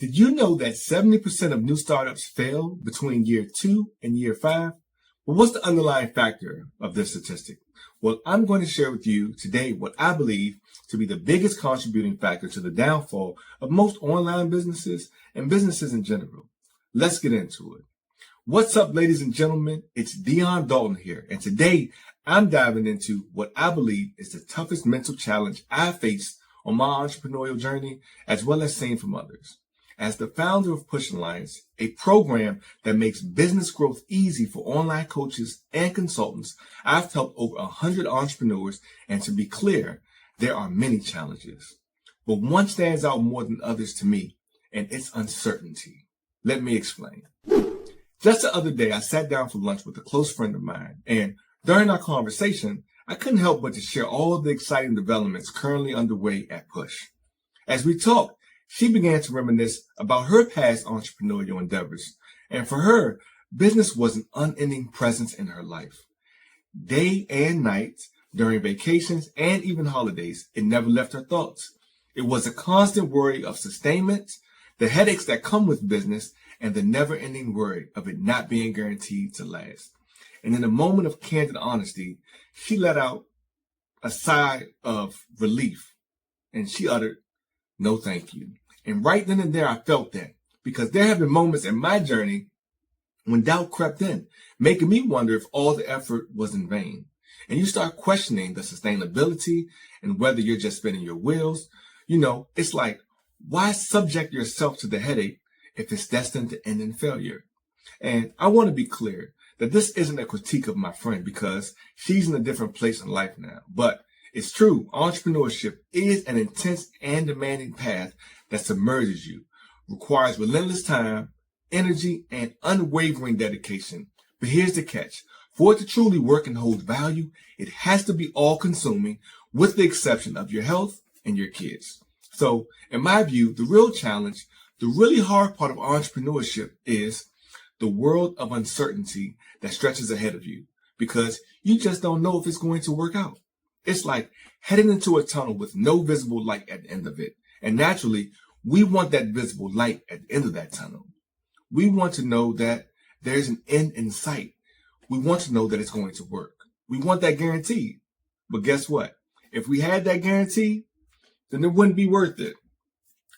Did you know that 70% of new startups fail between year 2 and year 5? Well, what's the underlying factor of this statistic? Well, I'm going to share with you today what I believe to be the biggest contributing factor to the downfall of most online businesses and businesses in general. Let's get into it. What's up, ladies and gentlemen? It's Dion Dalton here, and today I'm diving into what I believe is the toughest mental challenge I faced on my entrepreneurial journey, as well as seeing from others. As the founder of Push Alliance, a program that makes business growth easy for online coaches and consultants, I've helped over 100 entrepreneurs, and to be clear, there are many challenges. But one stands out more than others to me, and it's uncertainty. Let me explain. Just the other day, I sat down for lunch with a close friend of mine, and during our conversation, I couldn't help but to share all of the exciting developments currently underway at Push. As we talked, she began to reminisce about her past entrepreneurial endeavors, and for her, business was an unending presence in her life. Day and night, during vacations, and even holidays, it never left her thoughts. It was a constant worry of sustainment, the headaches that come with business, and the never-ending worry of it not being guaranteed to last. And in a moment of candid honesty, she let out a sigh of relief, and she uttered, "No, thank you." And right then and there, I felt that, because there have been moments in my journey when doubt crept in, making me wonder if all the effort was in vain. And you start questioning the sustainability and whether you're just spinning your wheels. It's like, why subject yourself to the headache if it's destined to end in failure? And I want to be clear that this isn't a critique of my friend, because she's in a different place in life now. But it's true, entrepreneurship is an intense and demanding path that submerges you, requires relentless time, energy, and unwavering dedication. But here's the catch. For it to truly work and hold value, it has to be all-consuming, with the exception of your health and your kids. So, in my view, the real challenge, the really hard part of entrepreneurship is the world of uncertainty that stretches ahead of you, because you just don't know if it's going to work out. It's like heading into a tunnel with no visible light at the end of it. And naturally, we want that visible light at the end of that tunnel. We want to know that there's an end in sight. We want to know that it's going to work. We want that guarantee. But guess what? If we had that guarantee, then it wouldn't be worth it.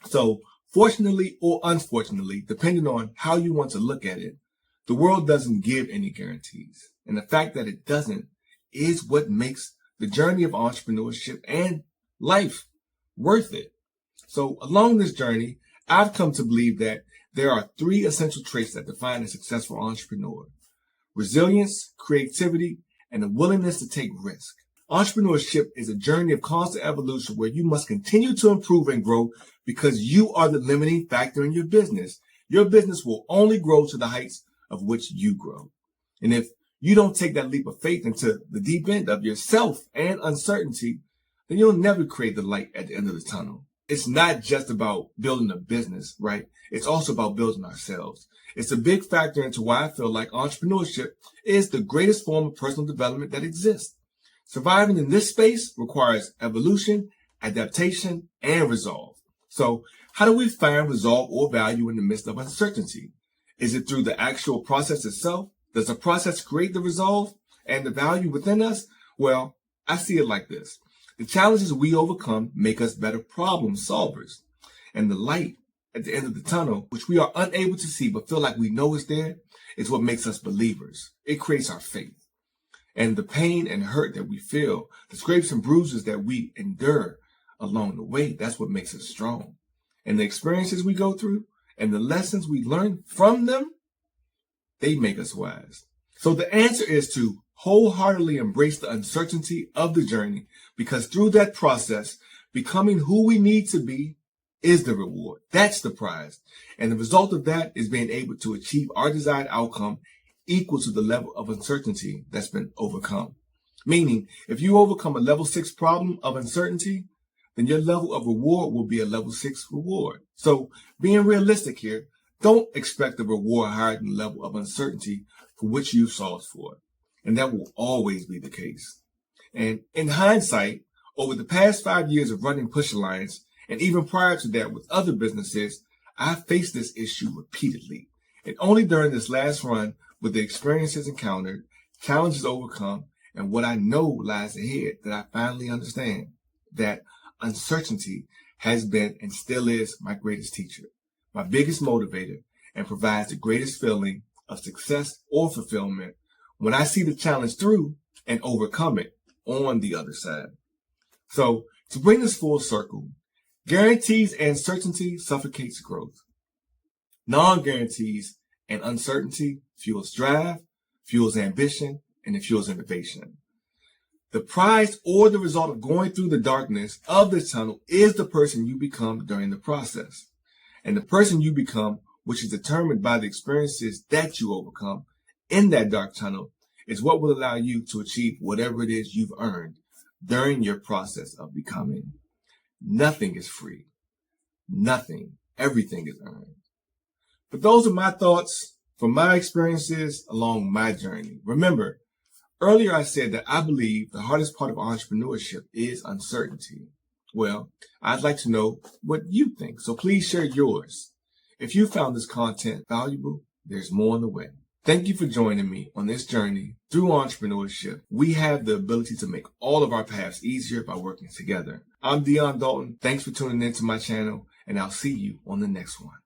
So, fortunately or unfortunately, depending on how you want to look at it, the world doesn't give any guarantees. And the fact that it doesn't is what makes the journey of entrepreneurship and life worth it. So along this journey, I've come to believe that there are 3 essential traits that define a successful entrepreneur: resilience, creativity, and a willingness to take risk. Entrepreneurship is a journey of constant evolution where you must continue to improve and grow, because you are the limiting factor in your business. Your business will only grow to the heights of which you grow. And if you don't take that leap of faith into the deep end of yourself and uncertainty, then you'll never create the light at the end of the tunnel. It's not just about building a business, right? It's also about building ourselves. It's a big factor into why I feel like entrepreneurship is the greatest form of personal development that exists. Surviving in this space requires evolution, adaptation, and resolve. So how do we find resolve or value in the midst of uncertainty? Is it through the actual process itself? Does the process create the resolve and the value within us? Well, I see it like this. The challenges we overcome make us better problem solvers. And the light at the end of the tunnel, which we are unable to see but feel like we know is there, is what makes us believers. It creates our faith. And the pain and hurt that we feel, the scrapes and bruises that we endure along the way, that's what makes us strong. And the experiences we go through and the lessons we learn from them, they make us wise. So the answer is to wholeheartedly embrace the uncertainty of the journey, because through that process, becoming who we need to be is the reward. That's the prize. And the result of that is being able to achieve our desired outcome equal to the level of uncertainty that's been overcome. Meaning, if you overcome a level 6 problem of uncertainty, then your level of reward will be a level 6 reward. So being realistic here, don't expect a reward higher than the level of uncertainty for which you've solved for. And that will always be the case. And in hindsight, over the past 5 years of running Push Alliance, and even prior to that with other businesses, I faced this issue repeatedly, and only during this last run with the experiences encountered, challenges overcome, and what I know lies ahead that I finally understand that uncertainty has been and still is my greatest teacher, my biggest motivator, and provides the greatest feeling of success or fulfillment when I see the challenge through and overcome it on the other side. So, to bring this full circle, guarantees and certainty suffocates growth. Non-guarantees and uncertainty fuels drive, fuels ambition, and it fuels innovation. The prize or the result of going through the darkness of this tunnel is the person you become during the process. And the person you become, which is determined by the experiences that you overcome in that dark tunnel, is what will allow you to achieve whatever it is you've earned during your process of becoming. Nothing is free. Nothing. Everything is earned. But those are my thoughts from my experiences along my journey. Remember, earlier I said that I believe the hardest part of entrepreneurship is uncertainty. Well, I'd like to know what you think, so please share yours. If you found this content valuable, there's more on the way. Thank you for joining me on this journey through entrepreneurship. We have the ability to make all of our paths easier by working together. I'm Dion Dalton. Thanks for tuning into my channel, and I'll see you on the next one.